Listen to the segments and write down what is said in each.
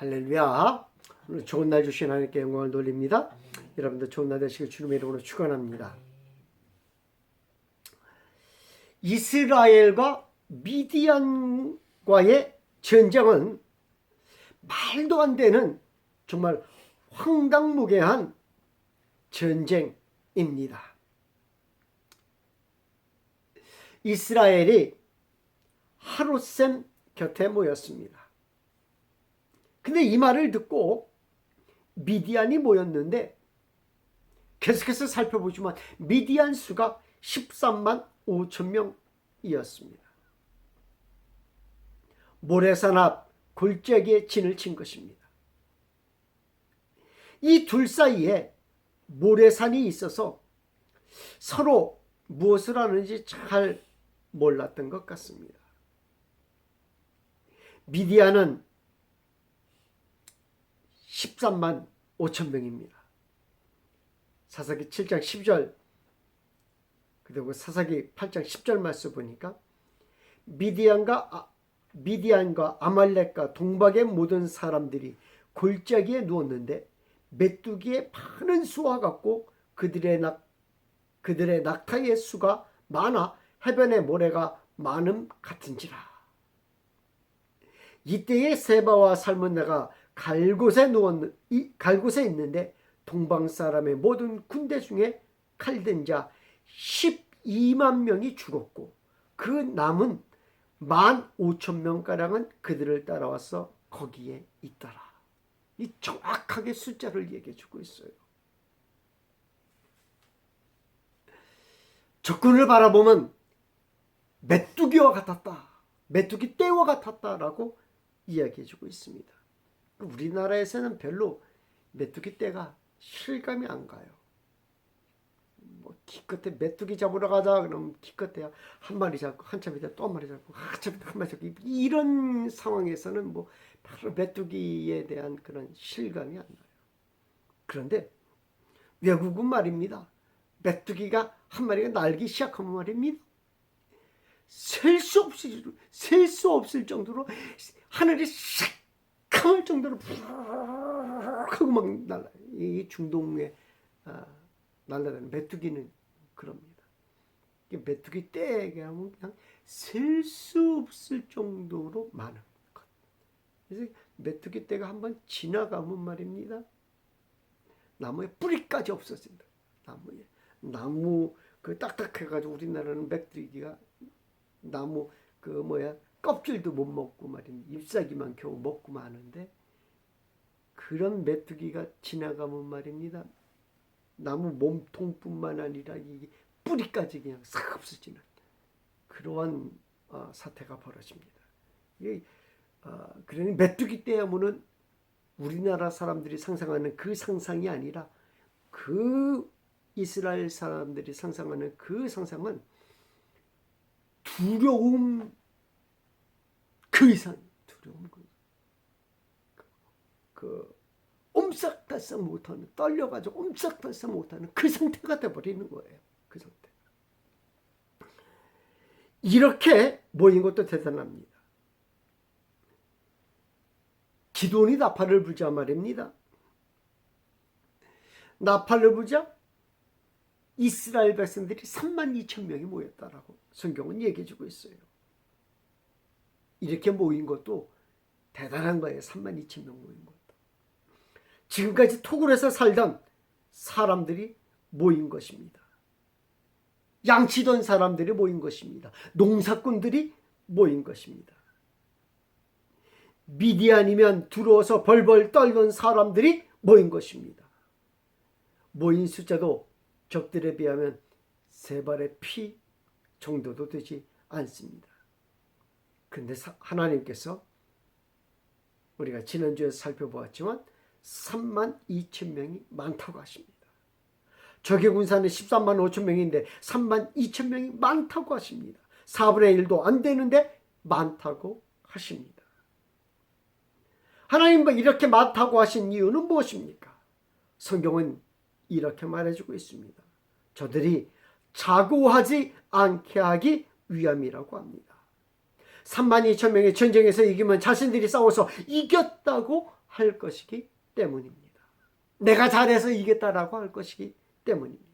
할렐루야. 오늘 좋은 날 주신 하나님께 영광을 돌립니다. 여러분들 좋은 날 되시길 주님의 이름으로 축원합니다. 이스라엘과 미디안과의 전쟁은 말도 안 되는 정말 황당무계한 전쟁입니다. 이스라엘이 하룻샘 곁에 모였습니다. 근데 이 말을 듣고 미디안이 모였는데 계속해서 살펴보지만 미디안 수가 13만 5천 명이었습니다. 모래산 앞 골짜기에 진을 친 것입니다. 이 둘 사이에 모래산이 있어서 서로 무엇을 하는지 잘 몰랐던 것 같습니다. 미디안은 13만 5천 명입니다. 사사기 7장 10절 그리고 사사기 8장 10절 말씀 보니까 미디안과 아말렉과 동박의 모든 사람들이 골짜기에 누웠는데 메뚜기의 많은 수와 같고 그들의 낙타의 수가 많아 해변의 모래가 많음 같은지라. 이때에 세바와 살문나가 갈곳에 있는데 동방 사람의 모든 군대 중에 칼든 자 12만 명이 죽었고 그 남은 15,000명가량은 그들을 따라와서 거기에 있더라. 이 정확하게 숫자를 얘기해 주고 있어요. 적군을 바라보면 메뚜기와 같았다. 메뚜기 떼와 같았다라고 이야기해 주고 있습니다. 우리나라에서는 별로 메뚜기 떼가 실감이 안 가요. 뭐 기껏해 메뚜기 잡으러 가자 그러면 기껏해야 한 마리 잡고 한참 있다 또 한 마리 잡고 한참 있다 한 마리 잡고 이런 상황에서는 뭐 바로 메뚜기에 대한 그런 실감이 안 나요. 그런데 외국은 말입니다. 메뚜기가 한 마리가 날기 시작하면 말입니다. 셀 수 없을 정도로 하늘이 새까만 정도로 하고 막 날아요. 이 중동에 날아다니는 메뚜기는 그럽니다. 메뚜기 떼게 하면 그냥 셀 수 없을 정도로 많은 것. 그래서 메뚜기 떼가 한번 지나가면 말입니다. 나무에 뿌리까지 없어진다. 나무 그 딱딱해가지고 우리나라는 메뚜기가 나무 껍질도 못 먹고 말입니다. 잎사귀만 겨우 먹고 마는데 그런 메뚜기가 지나가면 말입니다. 나무 몸통뿐만 아니라 이 뿌리까지 그냥 싹 없어지는 그러한 사태가 벌어집니다. 그러니 메뚜기 떼 하면은 우리나라 사람들이 상상하는 그 상상이 아니라 그 이스라엘 사람들이 상상하는 그 상상은 두려움 그 이상 두려움 옴싹달싹 못하는 떨려가지고 옴싹달싹 못하는 그 상태가 돼버리는 거예요. 그 상태. 이렇게 모인 것도 대단합니다. 기드온이 나팔을 불자 말입니다. 나팔을 불자 이스라엘 백성들이 32,000명이 모였다라고 성경은 얘기해주고 있어요. 이렇게 모인 것도 대단한 거예요. 32,000명 모인 것도. 지금까지 토굴에서 살던 사람들이 모인 것입니다. 양치던 사람들이 모인 것입니다. 농사꾼들이 모인 것입니다. 미디안이면 두려워서 벌벌 떨던 사람들이 모인 것입니다. 모인 숫자도 적들에 비하면 세 발의 피 정도도 되지 않습니다. 그런데 하나님께서 우리가 지난주에 살펴보았지만 32,000명이 많다고 하십니다. 적의 군사는 13만 5천 명인데 32,000명이 많다고 하십니다. 4분의 1도 안 되는데 많다고 하십니다. 하나님은 이렇게 많다고 하신 이유는 무엇입니까? 성경은 이렇게 말해주고 있습니다. 저들이 자고하지 않게 하기 위함이라고 합니다. 32,000명의 전쟁에서 이기면 자신들이 싸워서 이겼다고 할 것이기 때문입니다. 내가 잘해서 이겼다라고 할 것이기 때문입니다.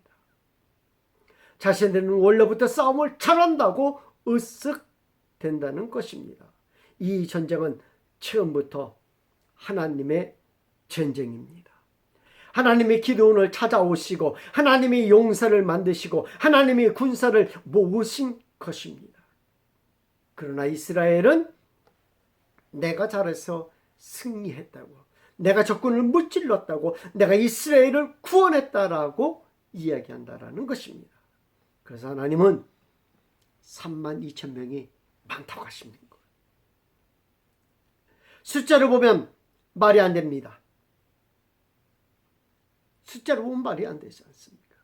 자신들은 원래부터 싸움을 잘한다고 으쓱 된다는 것입니다. 이 전쟁은 처음부터 하나님의 전쟁입니다. 하나님이 기드온을 찾아오시고 하나님이 용사를 만드시고 하나님이 군사를 모으신 것입니다. 그러나 이스라엘은 내가 잘해서 승리했다고, 내가 적군을 무찔렀다고, 내가 이스라엘을 구원했다라고 이야기한다라는 것입니다. 그래서 하나님은 32,000명이 많다고 하시는 거예요. 숫자를 보면 말이 안 됩니다. 숫자로 보면 말이 안 되지 않습니까?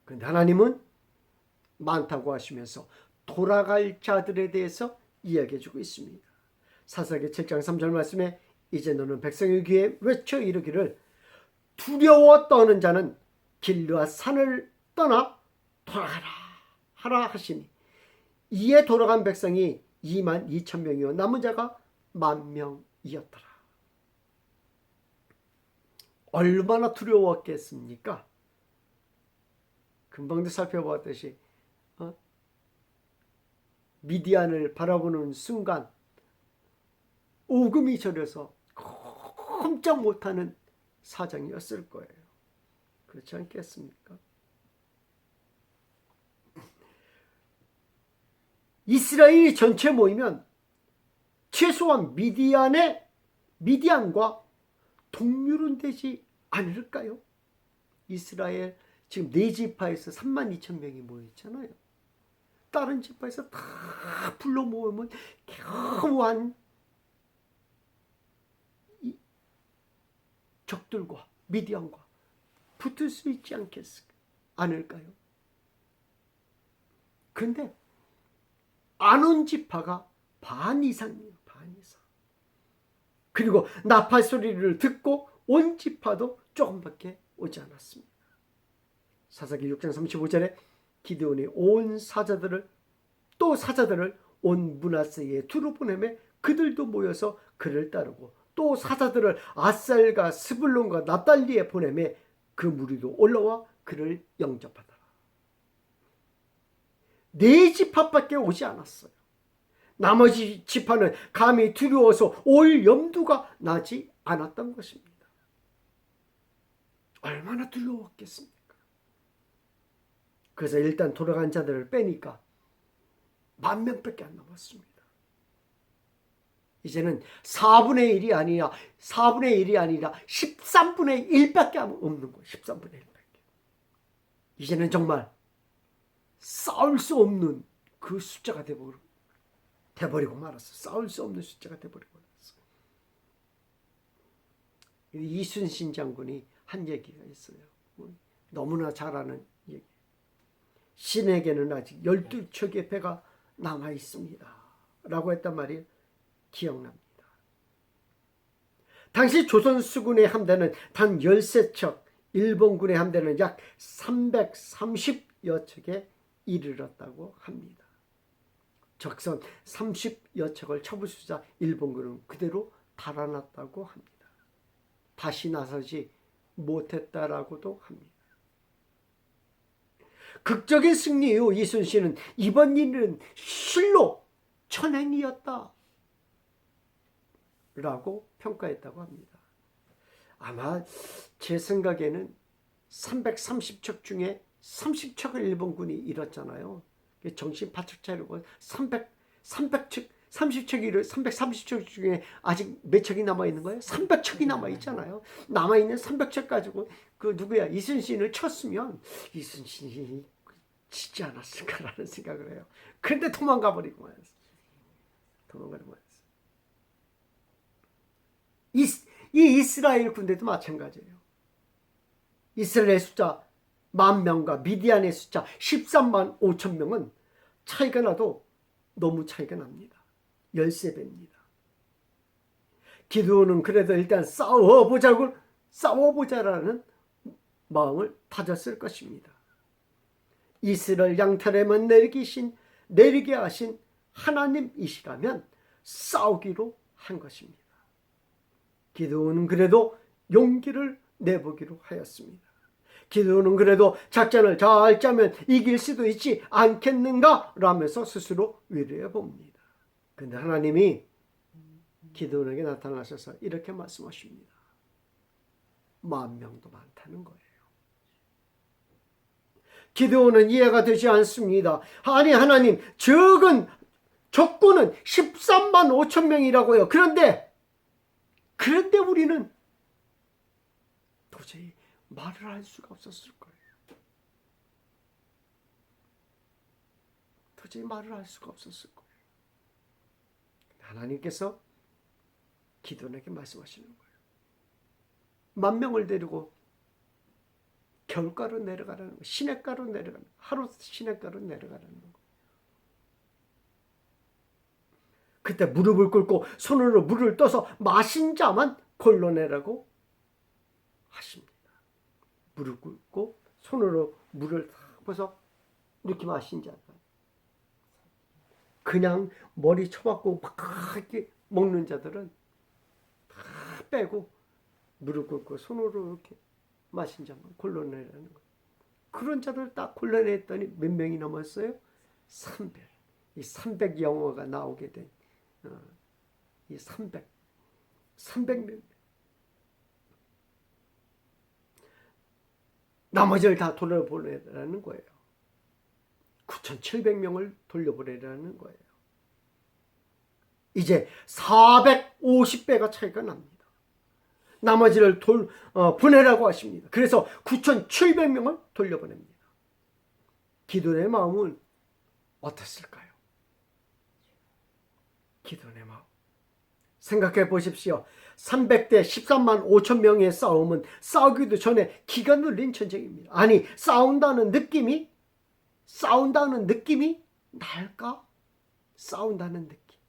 그런데 하나님은 많다고 하시면서 돌아갈 자들에 대해서 이야기해 주고 있습니다. 사사기 7장 3절 말씀에 이제 너는 백성의 귀에 외쳐 이르기를 두려워 떠는 자는 길르앗 산을 떠나 돌아가라 하라 하시니 이에 돌아간 백성이 22,000명이요 남은 자가 10,000명이었더라. 얼마나 두려웠겠습니까? 금방도 살펴보았듯이 미디안을 바라보는 순간 오금이 저려서 꼼짝 못하는 사정이었을 거예요. 그렇지 않겠습니까? 이스라엘이 전체 모이면 최소한 미디안과 동률은 되지 않을까요? 이스라엘 지금 네 지파에서 32,000명이 모였잖아요. 다른 지파에서 다 불러 모으면 겨우한 적들과 미디안과 붙을 수 있지 않을까요? 그런데 안 온 지파가 반 이상이에요. 반 이상. 그리고 나팔 소리를 듣고 온 지파도 조금밖에 오지 않았습니다. 사사기 6장 35절에 기드온이 온 사자들을 온 므낫세의 두루 보내매 그들도 모여서 그를 따르고 또 사자들을 아셀과 스불론과 납달리에 보내매 그 무리도 올라와 그를 영접하더라. 네 지파밖에 오지 않았어요. 나머지 지파는 감히 두려워서 올 염두가 나지 않았던 것입니다. 얼마나 두려웠겠습니까? 그래서 일단 돌아간 자들을 빼니까 10,000명밖에 안 남았습니다. 이제는 4분의 1이 아니라 13분의 1밖에 없는 거예요. 13분의 1밖에. 이제는 정말 싸울 수 없는 그 숫자가 돼버리고 말았어. 싸울 수 없는 숫자가 돼버리고 말았어. 이순신 장군이 한 얘기가 있어요. 너무나 잘 아는 얘기. 신에게는 아직 12척의 배가 남아 있습니다. 라고 했단 말이 기억납니다. 당시 조선 수군의 함대는 단 13척, 일본군의 함대는 약 330여 척에 이르렀다고 합니다. 적선 30여 척을 쳐부수자 일본군은 그대로 달아났다고 합니다. 다시 나서지 못했다라고도 합니다. 극적인 승리 이후 이순신은 이번 일은 실로 천행이었다 라고 평가했다고 합니다. 아마 제 생각에는 330척 중에 30척을 일본군이 잃었잖아요. 정신 바짝 차리고 330척 330척 중에 아직 몇 척이 남아있는 거예요? 300척이 남아있잖아요. 남아있는 300척 가지고 이순신을 쳤으면 이순신이 지지 않았을까라는 생각을 해요. 그런데 도망가 버리고 말았어요. 이 이스라엘 군대도 마찬가지예요. 이스라엘 숫자 10,000명과 미디안의 숫자 13만 5천 명은 차이가 나도 너무 차이가 납니다. 13배입니다. 기드온은 그래도 일단 싸워보자라는 마음을 다졌을 것입니다. 이스라엘 양털에만 내리게 하신 하나님이시라면 싸우기로 한 것입니다. 기드온은 그래도 용기를 내보기로 하였습니다. 기드온은 그래도 작전을 잘 짜면 이길 수도 있지 않겠는가 라면서 스스로 위로해 봅니다. 근데 하나님이 기드온에게 나타나셔서 이렇게 말씀하십니다. 10,000명도 많다는 거예요. 기드온은 이해가 되지 않습니다. 아니 하나님, 적군은 13만 5천 명이라고요. 그런데 우리는 도저히 말을 할 수가 없었을 거예요. 도저히 말을 할 수가 없었을 거예요. 하나님께서 기드온에게 말씀하시는 거예요. 10,000명을 데리고 겨울가로 내려가라는 거예요. 시냇가로 내려가는, 하루 시냇가로 내려가라는 거예요. 그때 무릎을 꿇고 손으로 물을 떠서 마신 자만 골라내라고 하십니다. 무릎 꿇고 손으로 물을 탁 퍼서 이렇게 마신 자가 그냥 머리 쳐박고 막 이렇게 먹는 자들은 다 빼고 무릎 꿇고 손으로 이렇게 마신 자만 골라내라는 거예요. 그런 자들 딱 골라냈더니 몇 명이 넘었어요? 300. 이 300 영어가 나오게 된 이 300명. 나머지를 다 돌려보내라는 거예요. 9,700명을 돌려보내라는 거예요. 이제 450배가 차이가 납니다. 나머지를 보내라고 하십니다. 그래서 9,700명을 돌려보냅니다. 기도의 마음은 어땠을까요? 기도의 마음. 생각해 보십시오. 300대 13만 5천 명의 싸움은 싸우기도 전에 기가 눌린 전쟁입니다. 아니, 싸운다는 느낌이 날까? 싸운다는 느낌.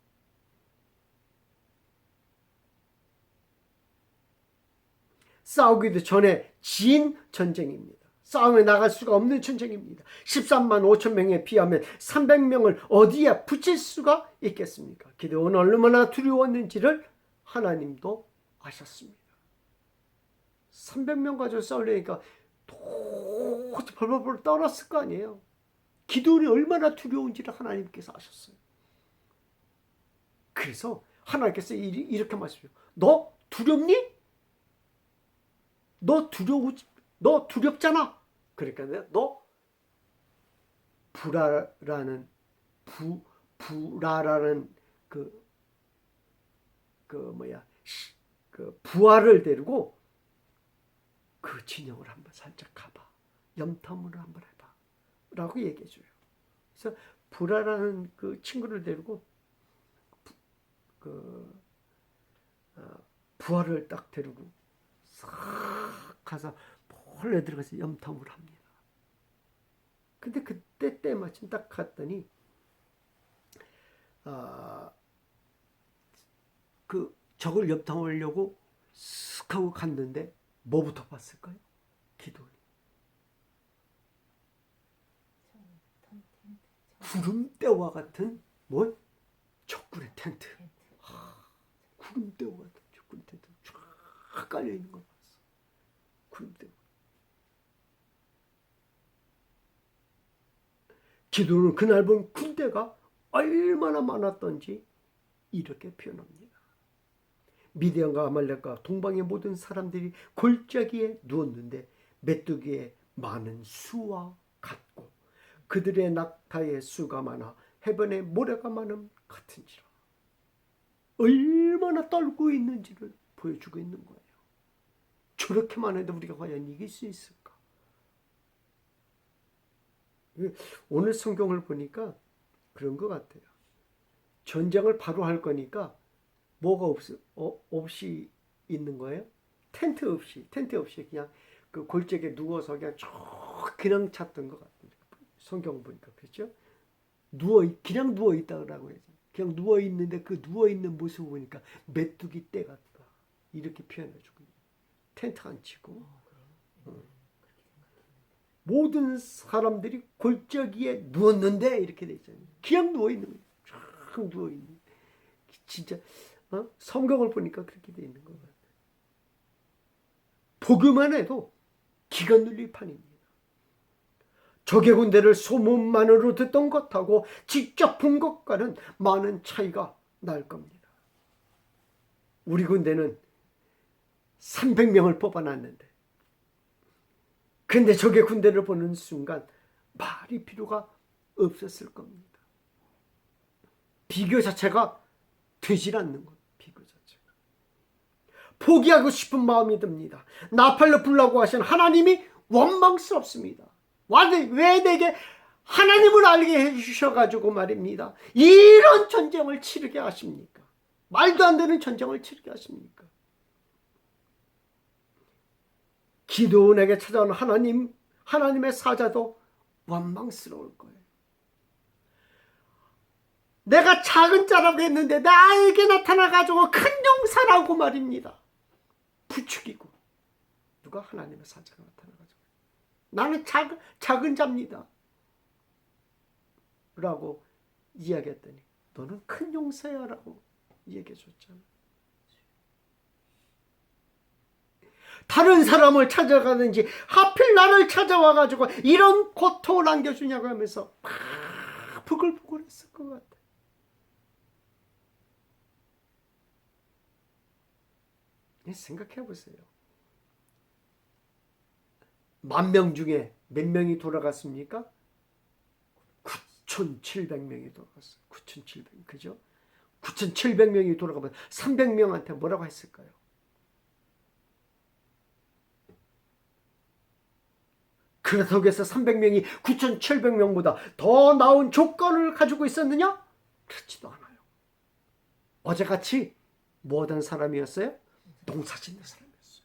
싸우기도 전에 진 전쟁입니다. 싸움에 나갈 수가 없는 전쟁입니다. 13만 5천 명에 비하면 300명을 어디에 붙일 수가 있겠습니까? 기드온은 얼마나 두려웠는지를 하나님도 아셨습니다. 300명 가지고 싸우려니까 도저히 벌벌 떨었을 거 아니에요. 기드온이 얼마나 두려운지를 하나님께서 아셨어요. 그래서 하나님께서 이렇게 말씀하세요. 너 두렵니? 너 두렵잖아. 그러니까 너 부라라는 부하를 데리고 그 진영을 한번 살짝 가봐. 염탐을 한번 해봐. 라고 얘기해 줘요. 그래서 부라라는 그 친구를 데리고 부하를 딱 데리고 싹 가서 몰래 들어가서 염탐을 합니다. 근데 그때 때마침 딱 갔더니 그 적을 염탐하려고 쓱 하고 갔는데 뭐부터 봤을까요? 기도를. 구름대와 같은 적군의 텐트. 구름대와 같은 적군의 텐트 쫙 깔려있는 걸 봤어. 구름대. 기도는 그날 본 군대가 얼마나 많았던지 이렇게 표현합니다. 미디안과 아말렉과 동방의 모든 사람들이 골짜기에 누웠는데 메뚜기의 많은 수와 같고 그들의 낙타의 수가 많아 해변의 모래가 많음 같은지라. 얼마나 떨고 있는지를 보여주고 있는 거예요. 저렇게만 해도 우리가 과연 이길 수 있을까? 오늘 성경을 보니까 그런 것 같아요. 전쟁을 바로 할 거니까 뭐가 없이 있는 거예요? 텐트 없이 그냥 그 골짜기에 누워서 그냥 잤던 것 같아요. 성경 보니까 그렇죠? 그냥 누워 있다고 해야죠. 그냥 누워 있는데 그 누워 있는 모습을 보니까 메뚜기 떼 같다 이렇게 표현해주고 텐트 안 치고 모든 사람들이 골짜기에 누웠는데 이렇게 돼 있잖아요. 그냥 누워 있는 거예요. 쫙 누워 있는. 진짜 성경을 보니까 그렇게 돼 있는 것 같아요. 보기만 해도 기가 눌릴 판입니다. 적의 군대를 소문만으로 듣던 것하고 직접 본 것과는 많은 차이가 날 겁니다. 우리 군대는 300명을 뽑아놨는데, 근데 적의 군대를 보는 순간 말이 필요가 없었을 겁니다. 비교 자체가 되질 않는 것, 비교 자체가. 포기하고 싶은 마음이 듭니다. 나팔로 불라고 하신 하나님이 원망스럽습니다. 왜 내게 하나님을 알게 해주셔가지고 말입니다. 이런 전쟁을 치르게 하십니까? 말도 안 되는 전쟁을 치르게 하십니까? 기드온에게 찾아온 하나님의 사자도 원망스러울 거예요. 내가 작은 자라고 했는데 나에게 나타나가지고 큰 용사라고 말입니다. 부추기고. 누가 하나님의 사자가 나타나가지고 나는 작은 자입니다 라고 이야기했더니 너는 큰 용사야 라고 얘기해 줬잖아. 다른 사람을 찾아가든지 하필 나를 찾아와가지고 이런 고통을 안겨주냐고 하면서 막 부글부글 했을 것 같아. 생각해 보세요. 10,000명 중에 몇 명이 돌아갔습니까? 9,700명이 돌아갔어요. 9,700, 그죠? 9,700명이 돌아가면 300명한테 뭐라고 했을까요? 그렇다고 해서 300명이 9,700명보다 더 나은 조건을 가지고 있었느냐? 그렇지도 않아요. 어제같이 뭐하던 사람이었어요? 농사 짓는 사람이었어요.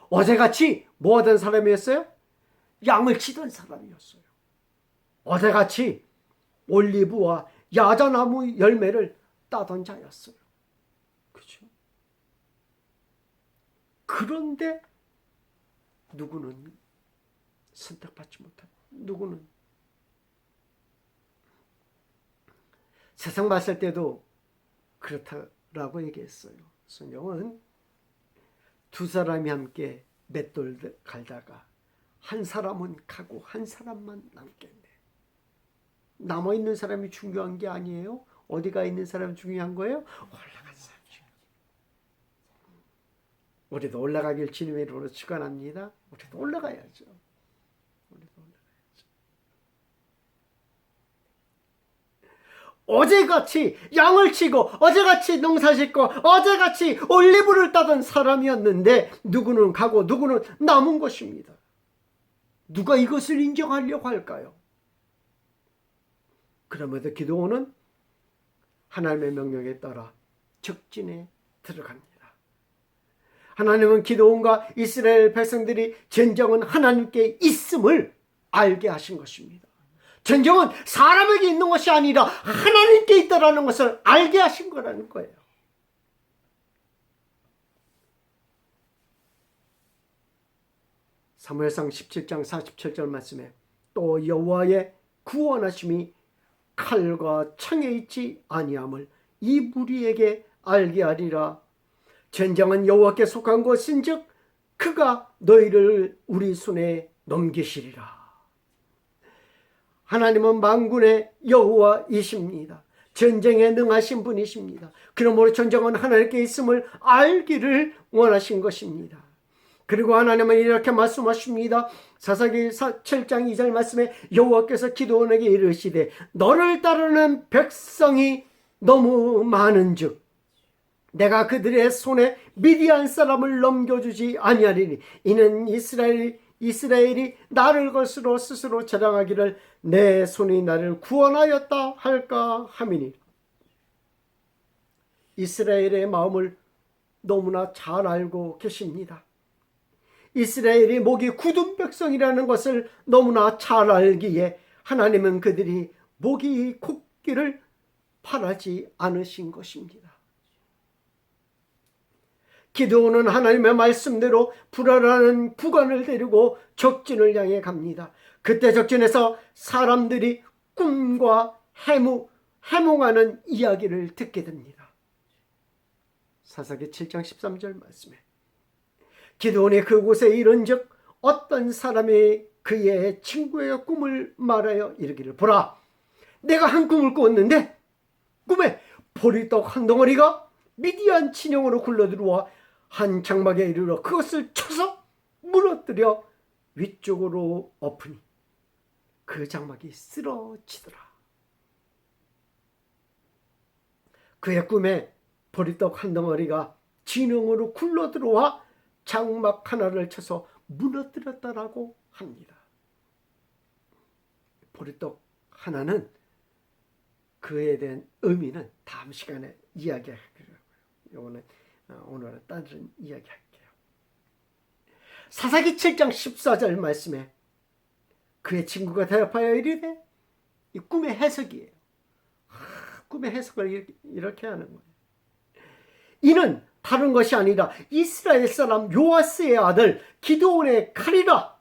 어제같이 뭐하던 사람이었어요? 양을 치던 사람이었어요. 어제같이 올리브와 야자나무 열매를 따던 자였어요. 그렇죠? 그런데 누구는 선택받지 못하고 누구는 세상 봤을 때도 그렇다라고 얘기했어요. 성경은 두 사람이 함께 맷돌 갈다가 한 사람은 가고 한 사람만 남겠네. 남아있는 사람이 중요한 게 아니에요. 어디가 있는 사람이 중요한 거예요? 올라간 사람이 중요해요. 우리도 올라가길 주님의 이름으로 축원합니다. 우리도 올라가야죠. 우리도 올라가야죠. 어제같이 양을 치고 어제같이 농사 짓고 어제같이 올리브를 따던 사람이었는데 누구는 가고 누구는 남은 것입니다. 누가 이것을 인정하려고 할까요? 그럼에도 기드온은 하나님의 명령에 따라 적진에 들어갑니다. 하나님은 기드온과 이스라엘 백성들이 전쟁은 하나님께 있음을 알게 하신 것입니다. 전쟁은 사람에게 있는 것이 아니라 하나님께 있다라는 것을 알게 하신 거라는 거예요. 사무엘상 17장 47절 말씀에 또 여호와의 구원하심이 칼과 창에 있지 아니함을 이 무리에게 알게 하리라. 전쟁은 여호와께 속한 것인즉 그가 너희를 우리 손에 넘기시리라. 하나님은 만군의 여호와이십니다. 전쟁에 능하신 분이십니다. 그러므로 전쟁은 하나님께 있음을 알기를 원하신 것입니다. 그리고 하나님은 이렇게 말씀하십니다. 사사기 7장 2절 말씀에 여호와께서 기드온에게 이르시되 너를 따르는 백성이 너무 많은즉 내가 그들의 손에 미디안 사람을 넘겨주지 아니하리니 이는 이스라엘이 나를 것으로 스스로 자랑하기를 내 손이 나를 구원하였다 할까 함이니. 이스라엘의 마음을 너무나 잘 알고 계십니다. 이스라엘이 목이 굳은 백성이라는 것을 너무나 잘 알기에 하나님은 그들이 목이 굳기를 바라지 않으신 것입니다. 기드온은 하나님의 말씀대로 불어라는 구간을 데리고 적진을 향해 갑니다. 그때 적진에서 사람들이 꿈과 해몽하는 이야기를 듣게 됩니다. 사사기 7장 13절 말씀에 기드온이 그곳에 이른즉 어떤 사람이 그의 친구의 꿈을 말하여 이르기를, 보라, 내가 한 꿈을 꾸었는데 꿈에 보리떡 한 덩어리가 미디안 진영으로 굴러들어와 한 장막에 이르러 그것을 쳐서 무너뜨려 위쪽으로 엎으니 그 장막이 쓰러지더라. 그의 꿈에 보리떡 한 덩어리가 진영으로 굴러들어와 장막 하나를 쳐서 무너뜨렸다라고 합니다. 보리떡 하나는 그에 대한 의미는 다음 시간에 이야기하기로 하고요. 오늘은 다른 이야기 할게요. 사사기 7장 14절 말씀에 그의 친구가 대답하여 이르되, 이 꿈의 해석이에요. 꿈의 해석을 이렇게 하는 거예요. 이는 다른 것이 아니라 이스라엘 사람 요아스의 아들 기드온의 칼이라.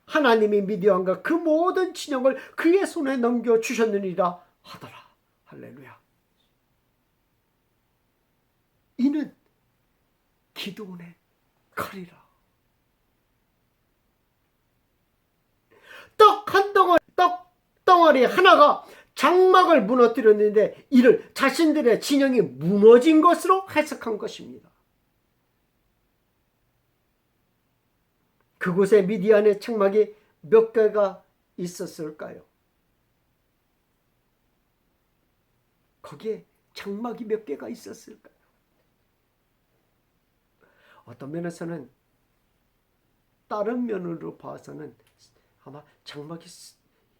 하나님이 미디안과 그 모든 진영을 그의 손에 넘겨주셨느니라 하더라. 할렐루야. 이는 기드온의 칼이라. 떡 덩어리 하나가 장막을 무너뜨렸는데 이를 자신들의 진영이 무너진 것으로 해석한 것입니다. 그곳에 미디안의 장막이 몇 개가 있었을까요? 거기에 장막이 몇 개가 있었을까요? 어떤 면에서는, 다른 면으로 봐서는 아마 장막이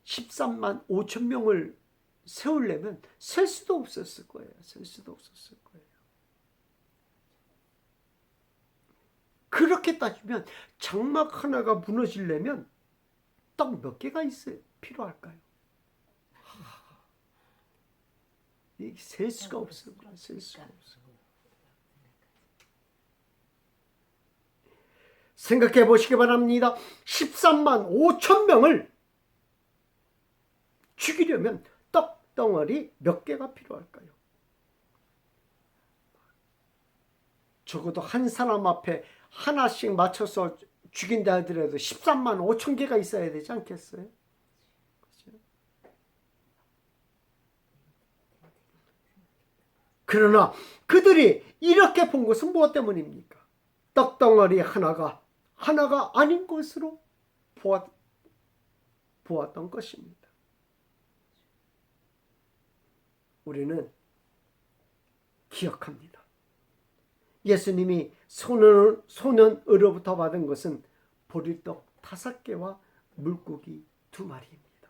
13만 5천 명을 세우려면 셀 수도 없었을 거예요. 셀 수도 없었을 거예요. 그렇게 따지면 장막 하나가 무너지려면 떡 몇 개가 있어야 필요할까요? 이게 셀 수가 없을 거예요. 셀 수가 없어요. 생각해 보시기 바랍니다. 13만 5천 명을 죽이려면 떡덩어리 몇 개가 필요할까요? 적어도 한 사람 앞에 하나씩 맞춰서 죽인다 하더라도 13만 5천 개가 있어야 되지 않겠어요? 그렇죠? 그러나 그들이 이렇게 본 것은 무엇 때문입니까? 떡덩어리 하나가 아닌 것으로 보았던 것입니다. 우리는 기억합니다. 예수님이 소년으로부터 받은 것은 보리떡 5개와 물고기 2마리입니다.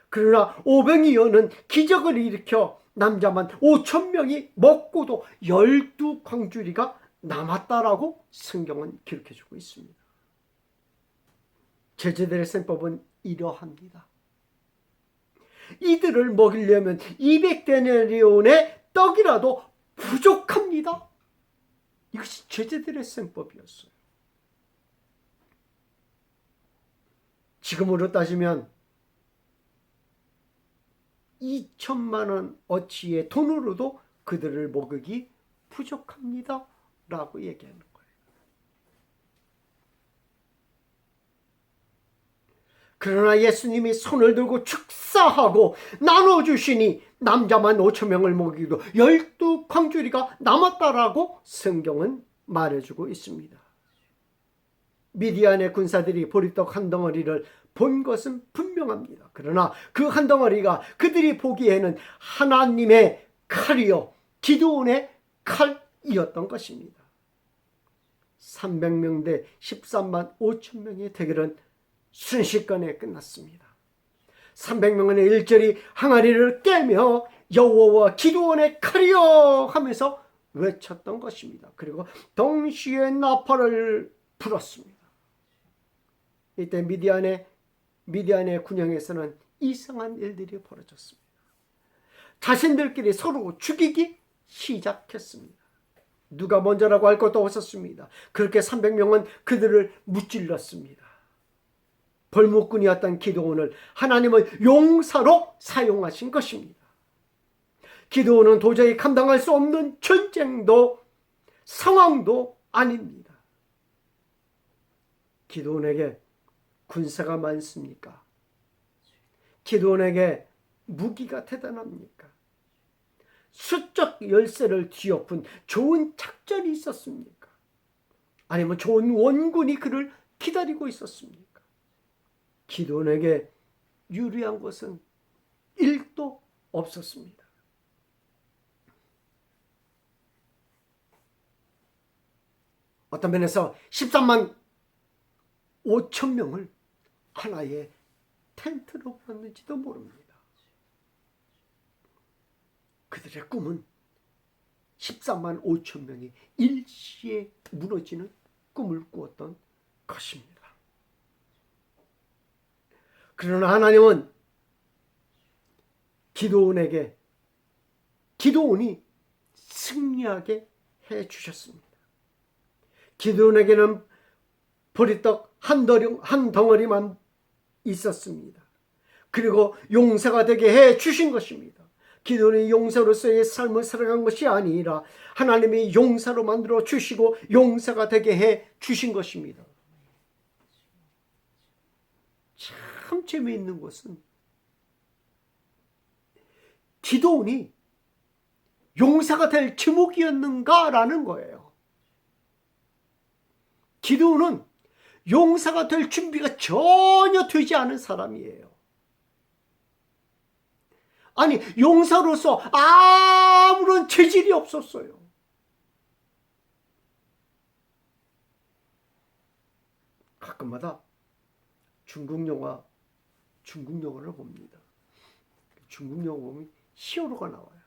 그러나 오병이 여는 기적을 일으켜 남자만 5천 명이 먹고도 12광주리가 남았다라고 성경은 기록해주고 있습니다. 제자들의 셈법은 이러합니다. 이들을 먹이려면 200데나리온의 떡이라도 부족합니다. 이것이 제자들의 셈법이었어요. 지금으로 따지면 2천만 원 어치의 돈으로도 그들을 먹이기 부족합니다 라고 얘기하는 거예요. 그러나 예수님이 손을 들고 축사하고 나눠주시니 남자만 5천 명을 먹이고 12광주리가 남았다라고 성경은 말해주고 있습니다. 미디안의 군사들이 보리떡 한 덩어리를 본 것은 분명합니다. 그러나 그 한 덩어리가 그들이 보기에는 하나님의 칼이요 기드온의 칼이었던 것입니다. 300명 대 13만 5천 명의 대결은 순식간에 끝났습니다. 300명은 일절이 항아리를 깨며 여호와와 기드온의 칼이여 하면서 외쳤던 것입니다. 그리고 동시에 나팔을 불었습니다. 이때 미디안의 군영에서는 이상한 일들이 벌어졌습니다. 자신들끼리 서로 죽이기 시작했습니다. 누가 먼저라고 할 것도 없었습니다. 그렇게 300명은 그들을 무찔렀습니다. 벌목꾼이었던 기드온을 하나님은 용사로 사용하신 것입니다. 기드온은 도저히 감당할 수 없는 전쟁도 상황도 아닙니다. 기드온에게 군사가 많습니까? 기드온에게 무기가 대단합니까? 수적 열세를 뒤엎은 좋은 작전이 있었습니까? 아니면 좋은 원군이 그를 기다리고 있었습니까? 기드온에게 유리한 것은 1도 없었습니다. 어떤 면에서 13만 5천 명을 하나의 텐트로 보냈는지도 모릅니다. 그들의 꿈은 13만 5천 명이 일시에 무너지는 꿈을 꾸었던 것입니다. 그러나 하나님은 기드온이 승리하게 해주셨습니다. 기드온에게는 보리떡 한 덩어리만 있었습니다. 그리고 용사가 되게 해 주신 것입니다. 기드온이 용사로서의 삶을 살아간 것이 아니라 하나님이 용사로 만들어 주시고 용사가 되게 해 주신 것입니다. 참 재미있는 것은 기드온이 용사가 될 지목이었는가라는 거예요. 기드온은 용사가 될 준비가 전혀 되지 않은 사람이에요. 아니, 용사로서 아무런 체질이 없었어요. 가끔마다 중국 영화를 봅니다. 중국 영화 보면 히어로가 나와요.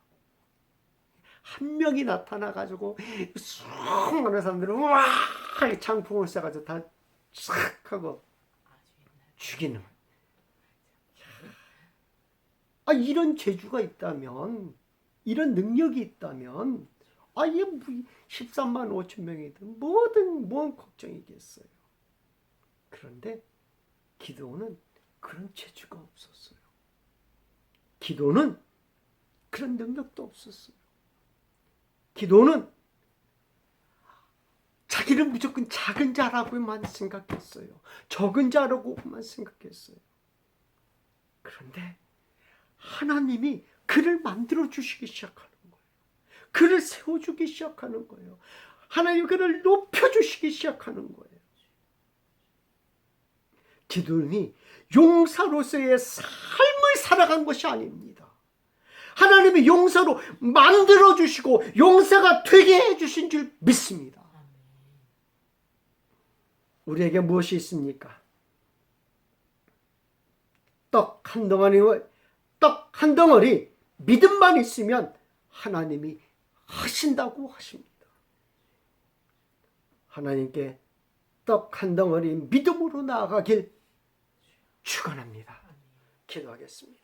한 명이 나타나가지고 수많은 사람들은 와 장풍을 쏴가지고 다 싹 하고 죽이는. 이런 재주가 있다면, 이런 능력이 있다면, 이게 13만 5천 명이든 뭔 걱정이겠어요. 그런데 기드온은 그런 재주가 없었어요. 기드온은 그런 능력도 없었어요. 기드온은 자기를 무조건 작은 자라고만 생각했어요. 적은 자라고만 생각했어요. 그런데 하나님이 그를 만들어 주시기 시작하는 거예요. 그를 세워주기 시작하는 거예요. 하나님이 그를 높여주시기 시작하는 거예요. 기드온이 용사로서의 삶을 살아간 것이 아닙니다. 하나님이 용사로 만들어 주시고 용사가 되게 해주신 줄 믿습니다. 우리에게 무엇이 있습니까? 떡 한 덩어리 믿음만 있으면 하나님이 하신다고 하십니다. 하나님께 떡 한 덩어리 믿음으로 나아가길 축원합니다. 기도하겠습니다.